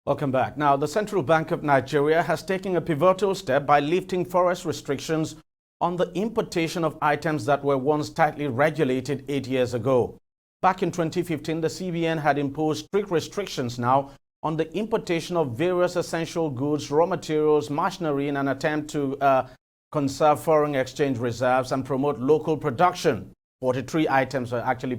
Welcome back. Now, the Central Bank of Nigeria has taken a pivotal step by lifting forex restrictions on the importation of items that were once tightly regulated 8 years ago. Back in 2015, the CBN had imposed strict restrictions now on the importation of various essential goods, raw materials, machinery in an attempt to conserve foreign exchange reserves and promote local production. 43 items are actually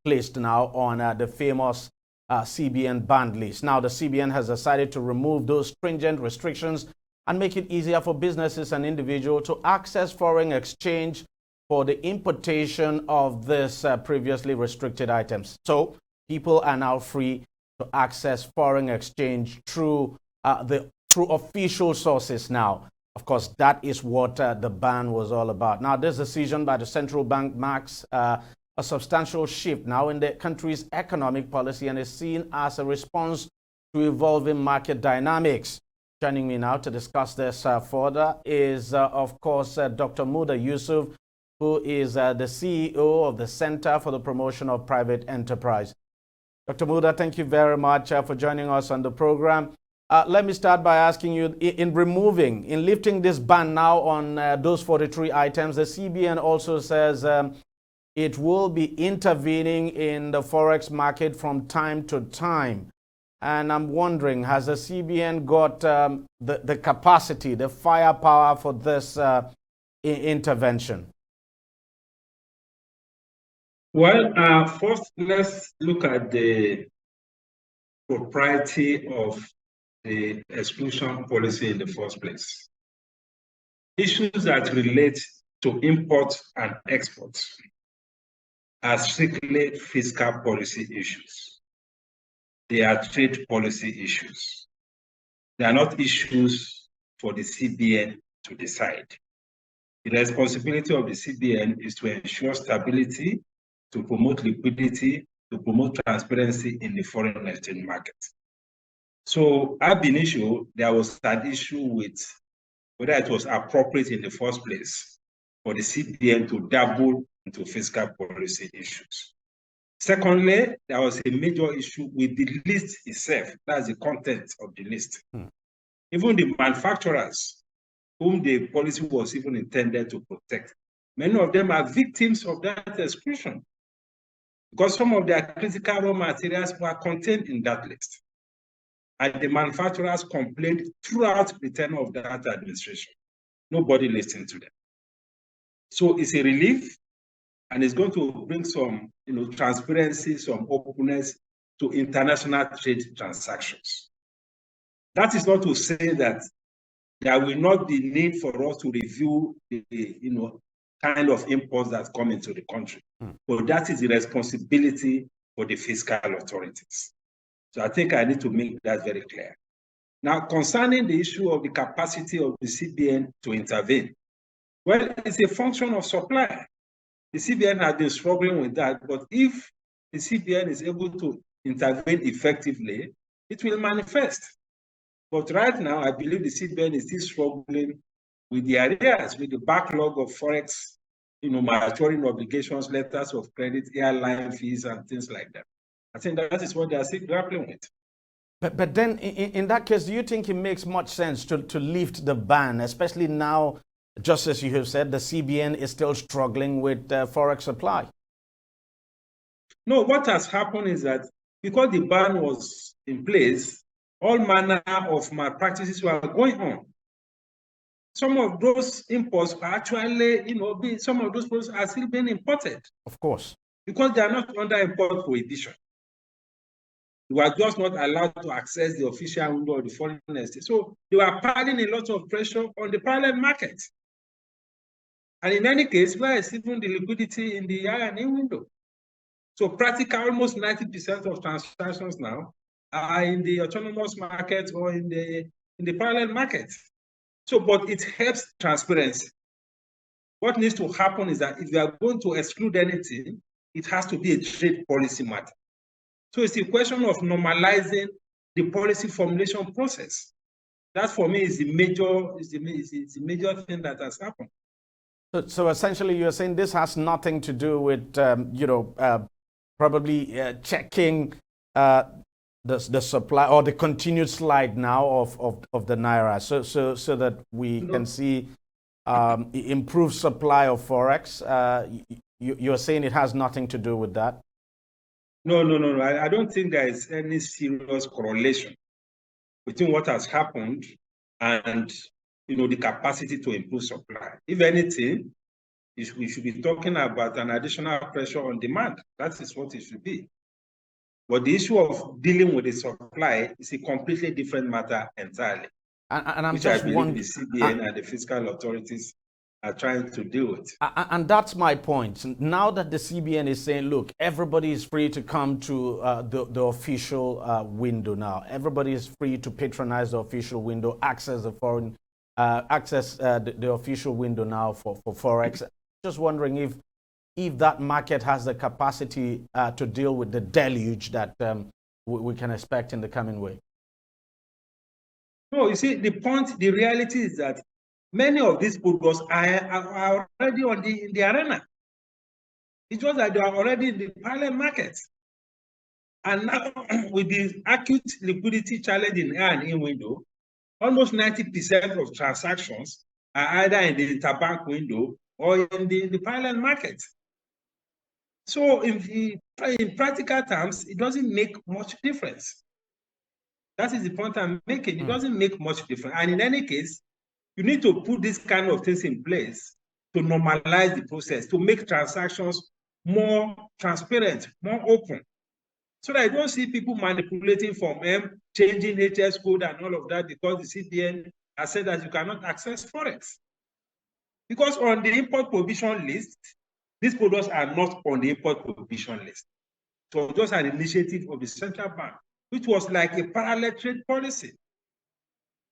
placed now on the famous CBN banned list. Now, the CBN has decided to remove those stringent restrictions and make it easier for businesses and individuals to access foreign exchange for the importation of this previously restricted items. So people are now free to access foreign exchange through official sources now. Of course, that is what the ban was all about. Now, this decision by the central bank marks a substantial shift now in the country's economic policy and is seen as a response to evolving market dynamics. Joining me now to discuss this further is, of course, Dr. Muda Yusuf, who is the CEO of the Center for the Promotion of Private Enterprise. Dr. Muda, thank you very much for joining us on the program. Let me start by asking you, in lifting this ban now on those 43 items, the CBN also says it will be intervening in the forex market from time to time. And I'm wondering, has the CBN got the capacity, the firepower for this intervention? Well, first, let's look at the propriety of the exclusion policy in the first place. Issues that relate to import and export are strictly fiscal policy issues. They are trade policy issues. They are not issues for the CBN to decide. The responsibility of the CBN is to ensure stability, to promote liquidity, to promote transparency in the foreign exchange market. So ab initio, there was an issue with whether it was appropriate in the first place for the CBN to dabble into fiscal policy issues. Secondly, there was a major issue with the list itself. That's the content of the list. Even the manufacturers, whom the policy was even intended to protect, many of them are victims of that exclusion because some of their critical raw materials were contained in that list. And the manufacturers complained throughout the tenure of that administration. Nobody listened to them. So it's a relief, and it's going to bring some transparency, some openness to international trade transactions. That is not to say that there will not be need for us to review the kind of imports that come into the country. But that is the responsibility for the fiscal authorities. So I think I need to make that very clear. Now, concerning the issue of the capacity of the CBN to intervene, well, it's a function of supply. The CBN has been struggling with that, but if the CBN is able to intervene effectively, it will manifest. But right now, I believe the CBN is still struggling with the areas, with the backlog of forex, maturing obligations, letters of credit, airline fees, and things like that. I think that is what they are still grappling with. But then, in that case, do you think it makes much sense to lift the ban, especially now, just as you have said, the CBN is still struggling with forex supply? No, what has happened is that because the ban was in place, all manner of malpractices were going on. Some of those imports are actually, some of those products are still being imported. Of course. Because they are not under import prohibition. They were just not allowed to access the official window of the foreign exchange. So they were piling a lot of pressure on the parallel market. And in any case, where is even the liquidity in the I&E window? So practically almost 90% of transactions now are in the autonomous market or in the parallel market. So, but it helps transparency. What needs to happen is that if we are going to exclude anything, it has to be a trade policy matter. So it's a question of normalizing the policy formulation process. That for me is the major thing that has happened. So essentially, you're saying this has nothing to do with, probably checking the supply or the continued slide now of the naira, so that we can see improved supply of forex? You're saying it has nothing to do with that? No. I don't think there is any serious correlation between what has happened and the capacity to improve supply. If anything, we should be talking about an additional pressure on demand. That is what it should be. But the issue of dealing with the supply is a completely different matter entirely, and I'm which I just believe the CBN and the fiscal authorities are trying to deal with. And that's my point. Now that the CBN is saying, look, everybody is free to come to the official window now. Everybody is free to patronize the official window, access the official window now for forex. Just wondering if that market has the capacity to deal with the deluge that we can expect in the coming week. No, you see, the reality is that many of these products are already in the arena. It's just that they are already in the parallel market. And now, with the acute liquidity challenge in air and in window, almost 90% of transactions are either in the interbank window or in the parallel market. So in practical terms, it doesn't make much difference. That is the point I'm making. It doesn't make much difference. And in any case, you need to put this kind of things in place to normalize the process, to make transactions more transparent, more open, so that I don't see people manipulating from them, changing HS code and all of that because the CBN has said that you cannot access Forex. Because on the import prohibition list, these products are not on the import prohibition list. So just an initiative of the central bank, which was like a parallel trade policy.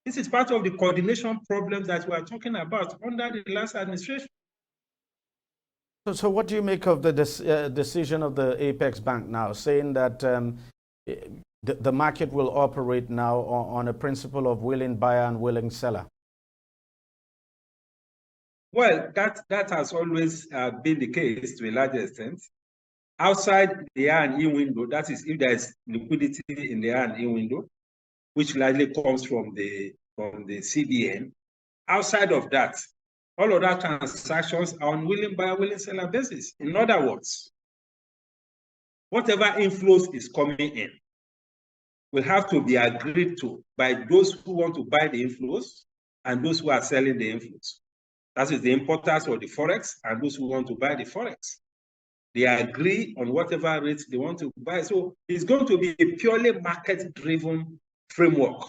This is part of the coordination problems that we are talking about under the last administration. So what do you make of the decision of the Apex Bank now, saying that the market will operate now on a principle of willing buyer and willing seller? Well, that has always been the case to a large extent. Outside the R&E window, that is, if there is liquidity in the R&E window, which largely comes from the CBN, outside of that, all other transactions are on willing buyer, willing seller basis. In other words, whatever inflows is coming in will have to be agreed to by those who want to buy the inflows and those who are selling the inflows. That is the importers of the Forex and those who want to buy the Forex. They agree on whatever rates they want to buy. So it's going to be a purely market-driven framework.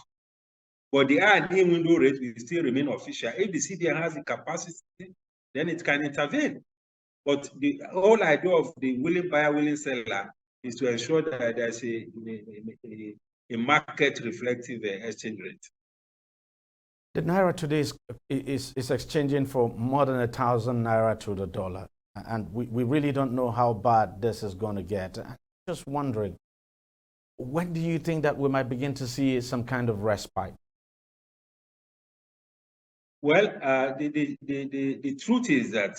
But the R&E window rate will still remain official. If the CBN has the capacity, then it can intervene. But the whole idea of the willing buyer, willing seller is to ensure that there's a market-reflective exchange rate. The Naira today is exchanging for more than 1,000 Naira to the dollar. And we really don't know how bad this is going to get. I'm just wondering, when do you think that we might begin to see some kind of respite? Well, the truth is that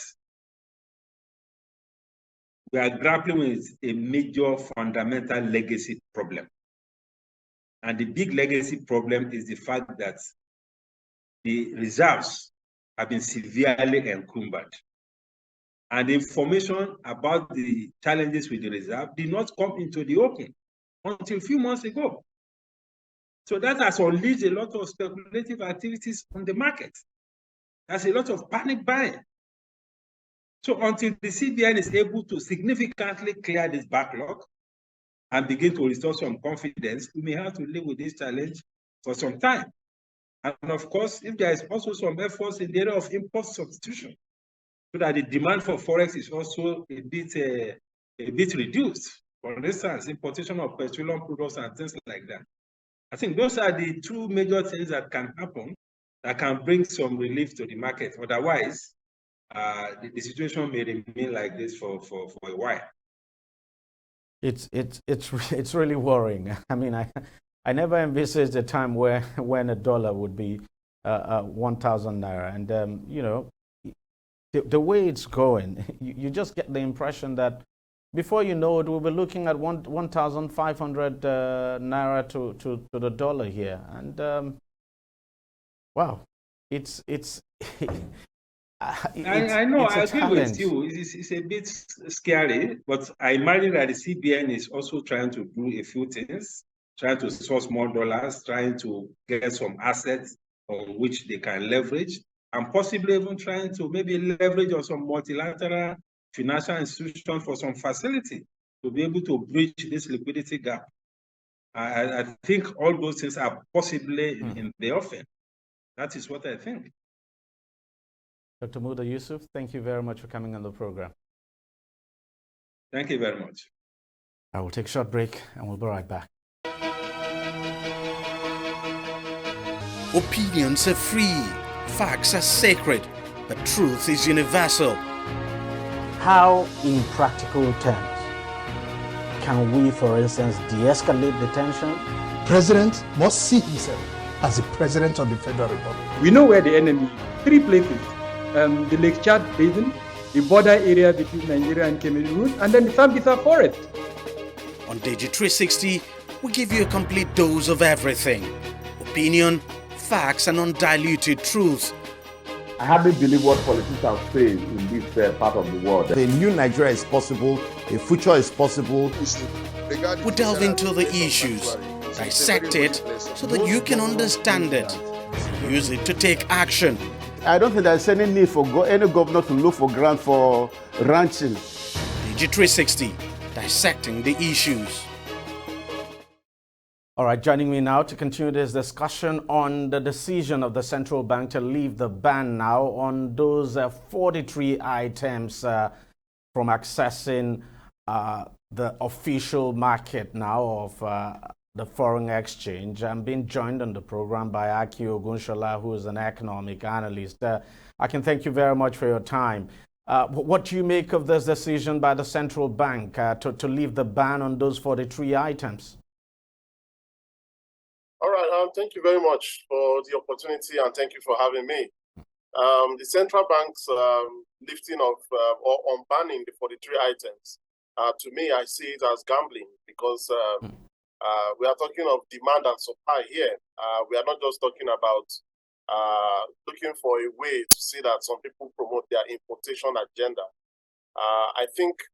we are grappling with a major fundamental legacy problem. And the big legacy problem is the fact that the reserves have been severely encumbered. And the information about the challenges with the reserve did not come into the open until a few months ago. So that has unleashed a lot of speculative activities on the market. There's a lot of panic buying. So until the CBN is able to significantly clear this backlog and begin to restore some confidence, we may have to live with this challenge for some time. And of course, if there is also some efforts in the area of import substitution, so that the demand for Forex is also a bit reduced. For instance, importation of petroleum products and things like that. I think those are the two major things that can happen that can bring some relief to the market. Otherwise, the situation may remain like this for a while. It's really worrying. I mean, I never envisaged a time when a dollar would be 1,000 Naira. And, you know, the way it's going, you just get the impression that before you know it, we'll be looking at 1,500 naira to the dollar here. And wow, it's I know, it's a I agree with challenge. you. It's a bit scary, but I imagine that the CBN is also trying to do a few things, trying to source more dollars, trying to get some assets on which they can leverage, and possibly even trying to maybe leverage on some multilateral financial institutions for some facility to be able to bridge this liquidity gap. I think all those things are possibly in the offing. That is what I think. Dr. Muda Yusuf, thank you very much for coming on the program. Thank you very much. I will take a short break and we'll be right back. Opinions are free, facts are sacred, but truth is universal. How, in practical terms, can we, for instance, de-escalate the tension? President must see himself as the President of the Federal Republic. We know where the enemy is. 3 places. The Lake Chad Basin, the border area between Nigeria and Cameroon, and then the Sambisa Forest. On DEJI360, we give you a complete dose of everything. Opinion, facts, and undiluted truth. I hardly believe what politicians say in this part of the world. A new Nigeria is possible, a future is possible. We delve into the issues, dissect it so that you can understand it, use it to take action. I don't think there's any need for any governor to look for grant for ranching. DEJI360, dissecting the issues. All right, joining me now to continue this discussion on the decision of the central bank to leave the ban now on those 43 items from accessing the official market now of the foreign exchange. I'm being joined on the program by Aki Ogunshola, who is an economic analyst. I can thank you very much for your time. What do you make of this decision by the central bank to leave the ban on those 43 items? All right, thank you very much for the opportunity and thank you for having me. The central bank's lifting of or unbanning the 43 items, to me, I see it as gambling because we are talking of demand and supply here. We are not just talking about looking for a way to see that some people promote their importation agenda. I think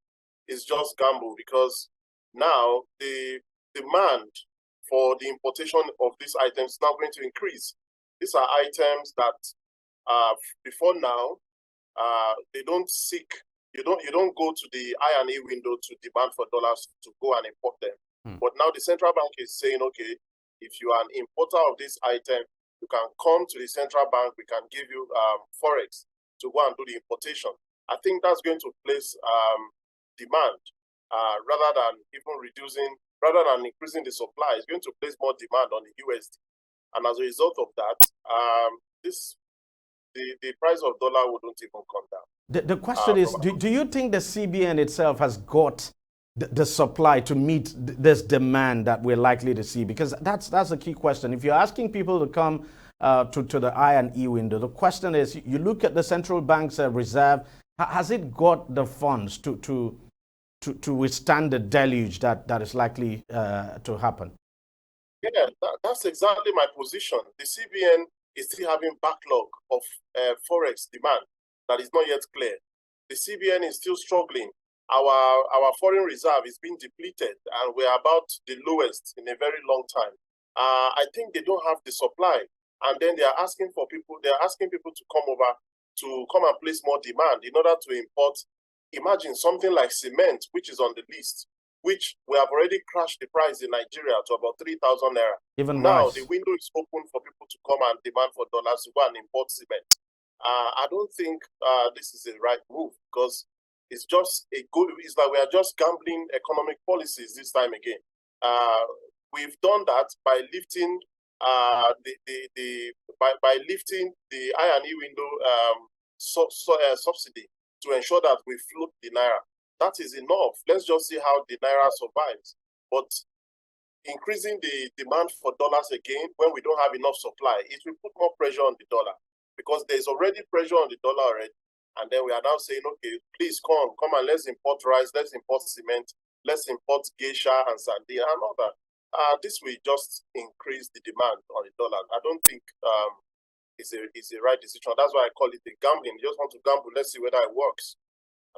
it's just gamble because now the demand for the importation of these items is now going to increase. These are items that before now they don't seek. You don't go to the I&E window to demand for dollars to go and import them. But now the central bank is saying, okay, if you are an importer of this item, you can come to the central bank. We can give you forex to go and do the importation. I think that's going to place demand rather than increasing the supply. It's going to place more demand on the USD, and as a result of that, the price of dollar wouldn't even come down. The question is, do you think the CBN itself has got the supply to meet this demand that we're likely to see? Because that's a key question. If you're asking people to come to the I&E window, the question is, you look at the central bank's reserve, has it got the funds to withstand the deluge that is likely to happen? Yeah, that's exactly my position. The CBN is still having backlog of forex demand that is not yet clear. The CBN is still struggling. Our foreign reserve is being depleted, and we're about the lowest in a very long time. I think they don't have the supply, and then they are asking people to come over to come and place more demand in order to import. Imagine something like cement, which is on the list, which we have already crashed the price in Nigeria to about 3,000 naira. Even now, nice. The window is open for people to come and demand for dollars to go and import cement. I don't think this is the right move because it's just it's like we are just gambling economic policies this time again. We've done that by lifting by lifting the I&E window subsidy to ensure that we float the naira. That is enough. Let's just see how the naira survives. But increasing the demand for dollars again when we don't have enough supply, it will put more pressure on the dollar because there's already pressure on the dollar already. And then we are now saying, okay, please come and let's import rice, let's import cement, let's import geisha and sardine and all that. This will just increase the demand on the dollar. I don't think it's a right decision. That's why I call it a gambling. You just want to gamble. Let's see whether it works.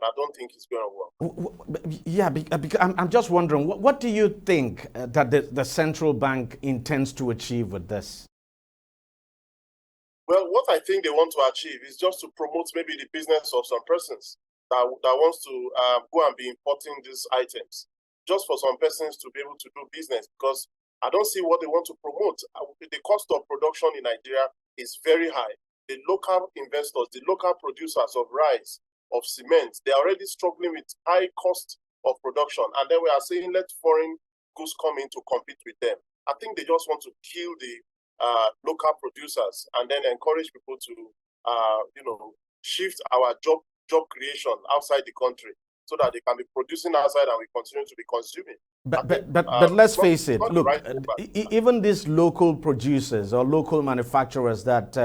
And I don't think it's going to work. Yeah, because I'm just wondering, what do you think that the central bank intends to achieve with this? Well, what I think they want to achieve is just to promote maybe the business of some persons that wants to go and be importing these items, just for some persons to be able to do business, because I don't see what they want to promote. The cost of production in Nigeria is very high. The local investors, the local producers of rice, of cement, they're already struggling with high cost of production. And then we are saying, let foreign goods come in to compete with them. I think they just want to kill the local producers and then encourage people to, shift our job creation outside the country so that they can be producing outside and we continue to be consuming. But let's face it, look, right even these local producers or local manufacturers that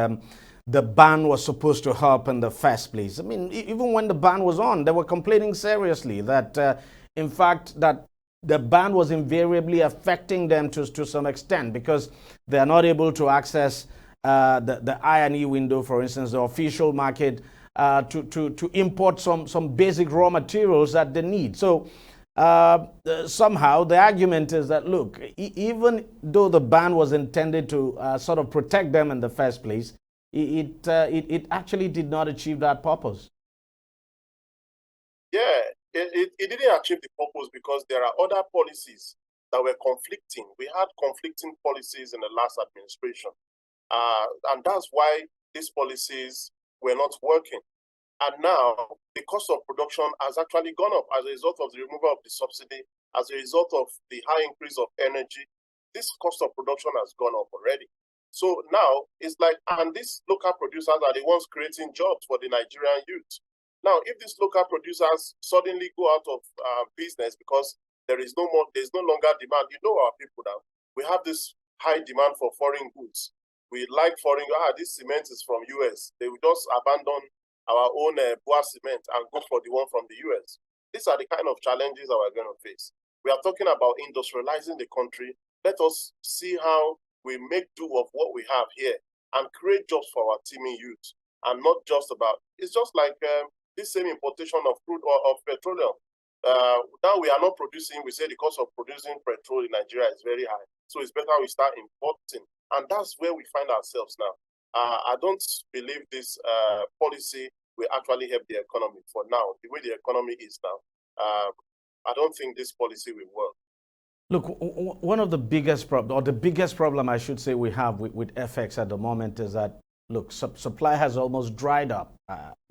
the ban was supposed to help in the first place. I mean, even when the ban was on, they were complaining seriously that, in fact, that the ban was invariably affecting them to some extent because they are not able to access the I&E window, for instance, the official market, to import some basic raw materials that they need. So somehow the argument is that, look, even though the ban was intended to sort of protect them in the first place, it actually did not achieve that purpose. Yeah, it didn't achieve the purpose because there are other policies that were conflicting. We had conflicting policies in the last administration. And that's why these policies were not working. And now the cost of production has actually gone up as a result of the removal of the subsidy, as a result of the high increase of energy. This cost of production has gone up already. So now it's like, and these local producers are the ones creating jobs for the Nigerian youth. Now, if these local producers suddenly go out of business because there's no longer demand, you know our people now, we have this high demand for foreign goods. We like foreign, this cement is from US. They will just abandon our own Bois cement and go for the one from the US. These are the kind of challenges that we're going to face. We are talking about industrializing the country. Let us see how we make do of what we have here and create jobs for our teeming youth, and not just about, it's just like this same importation of crude or of petroleum. Now we are not producing, we say the cost of producing petrol in Nigeria is very high. So it's better we start importing. And that's where we find ourselves now. I don't believe this policy will actually help the economy for now. The way the economy is now, I don't think this policy will work. Look, one of the biggest problem, I should say, we have with FX at the moment is that, look, supply has almost dried up.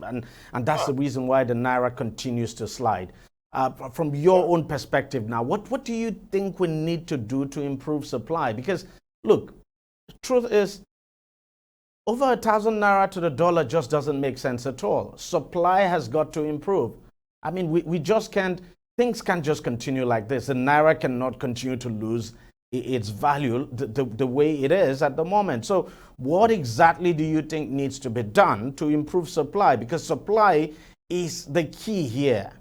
And that's the reason why the Naira continues to slide. From your own perspective now, what do you think we need to do to improve supply? Because, look, truth is, over 1,000 Naira to the dollar just doesn't make sense at all. Supply has got to improve. I mean, we just can't, things can't just continue like this. The Naira cannot continue to lose its value the way it is at the moment. So what exactly do you think needs to be done to improve supply? Because supply is the key here.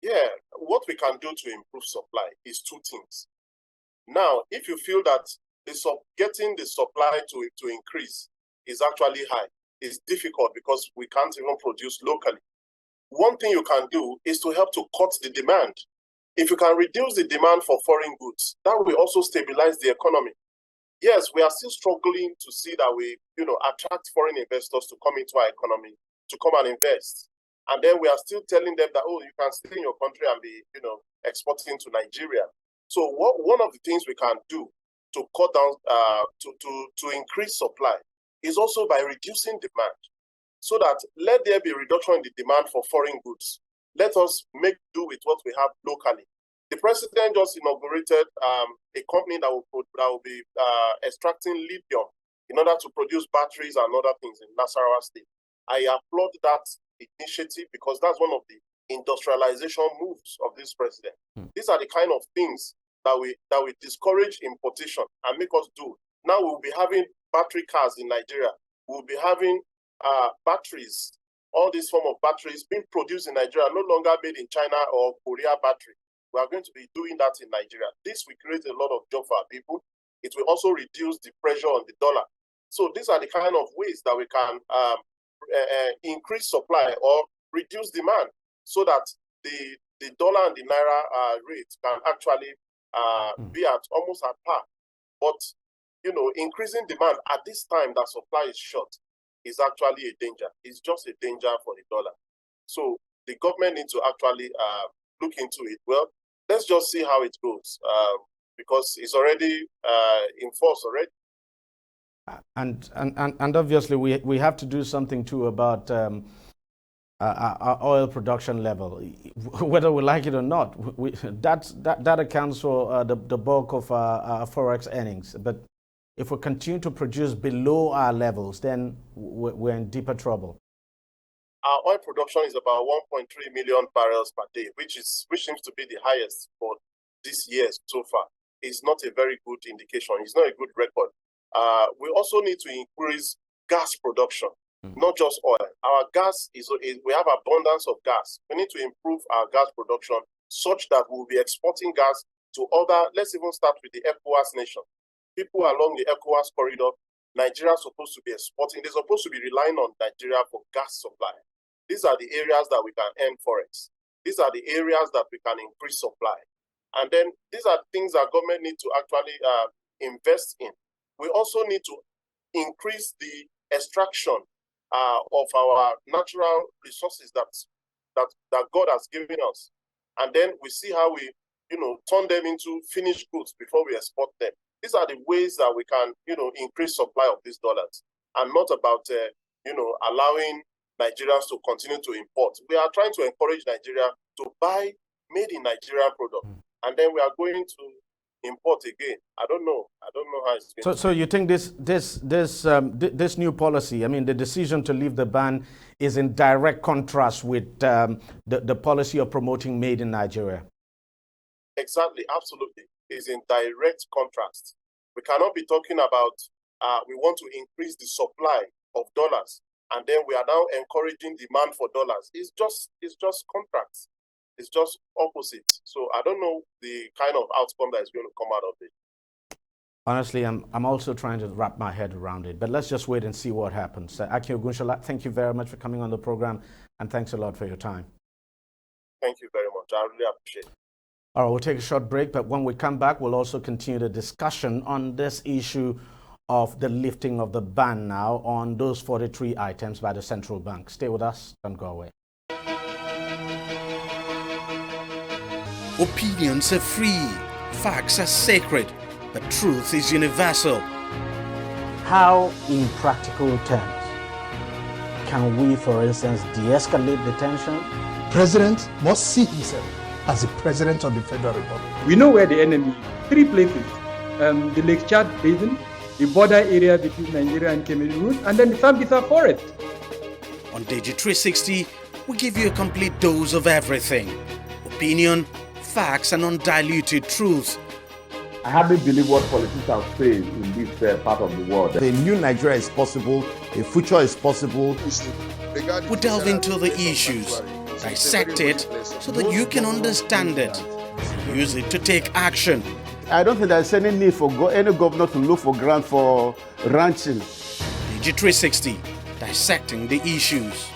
Yeah, what we can do to improve supply is two things. Now, if you feel that getting the supply to increase is actually high, it's difficult because we can't even produce locally. One thing you can do is to help to cut the demand. If you can reduce the demand for foreign goods, that will also stabilize the economy. Yes, we are still struggling to see that we, attract foreign investors to come into our economy, to come and invest. And then we are still telling them that, oh, you can stay in your country and be, exporting to Nigeria. So one of the things we can do to cut down, to increase supply is also by reducing demand, so that let there be a reduction in the demand for foreign goods. Let us make do with what we have locally. The president just inaugurated a company that will be extracting lithium in order to produce batteries and other things in Nasarawa State. I applaud that initiative because that's one of the industrialization moves of this president. These are the kind of things that we discourage importation and make us do. Now we'll be having battery cars in Nigeria. We'll be having batteries, all these form of batteries being produced in Nigeria, no longer made in China or Korea battery. We are going to be doing that in Nigeria. This will create a lot of jobs for our people. It will also reduce the pressure on the dollar. So these are the kind of ways that we can increase supply or reduce demand, so that the dollar and the naira rate can actually be at almost at par. But increasing demand at this time that supply is short is actually a danger. It's just a danger for the dollar. So the government needs to actually look into it. Well, let's just see how it goes, because it's already in force already. And obviously we have to do something too about our oil production level, whether we like it or not. That accounts for the bulk of our forex earnings. But if we continue to produce below our levels, then we're in deeper trouble. Our oil production is about 1.3 million barrels per day, which seems to be the highest for this year so far. It's not a very good indication. It's not a good record. We also need to increase gas production, not just oil. Our gas we have abundance of gas. We need to improve our gas production such that we'll be exporting gas to other. Let's even start with the ECOWAS nation. People along the ECOWAS corridor, Nigeria is supposed to be exporting. They're supposed to be relying on Nigeria for gas supply. These are the areas that we can earn forex. These are the areas that we can increase supply. And then these are things that government need to actually invest in. We also need to increase the extraction of our natural resources that God has given us. And then we see how we, turn them into finished goods before we export them. These are the ways that we can, increase supply of these dollars, and not about, allowing Nigerians to continue to import. We are trying to encourage Nigeria to buy made in Nigerian product, and then we are going to import again. I don't know how it's going. So you think this new policy, I mean, the decision to leave the ban, is in direct contrast with the policy of promoting made in Nigeria? Exactly, absolutely. Is in direct contrast. We cannot be talking about we want to increase the supply of dollars, and then we are now encouraging demand for dollars. It's just contracts. It's just opposite. So I don't know the kind of outcome that is going to come out of it. Honestly, I'm also trying to wrap my head around it, but let's just wait and see what happens. Aki Ogunshola, thank you very much for coming on the program, and thanks a lot for your time. Thank you very much. I really appreciate it. All right, we'll take a short break, but when we come back, we'll also continue the discussion on this issue of the lifting of the ban now on those 43 items by the central bank. Stay with us, don't go away. Opinions are free, facts are sacred, but truth is universal. How, in practical terms, can we, for instance, de-escalate the tension? President must see himself as the President of the Federal Republic. We know where the enemy is. 3 places. The Lake Chad Basin, the border area between Nigeria and Cameroon, and then the Sambisa Forest. On DEJI360, we give you a complete dose of everything. Opinion, facts, and undiluted truth. I hardly believe what politicians say in this part of the world. A new Nigeria is possible, a future is possible. We delve into the issues, dissect it so that you can understand it, and use it to take action. I don't think there's any need for any governor to look for grant for ranching. DEJI360, dissecting the issues.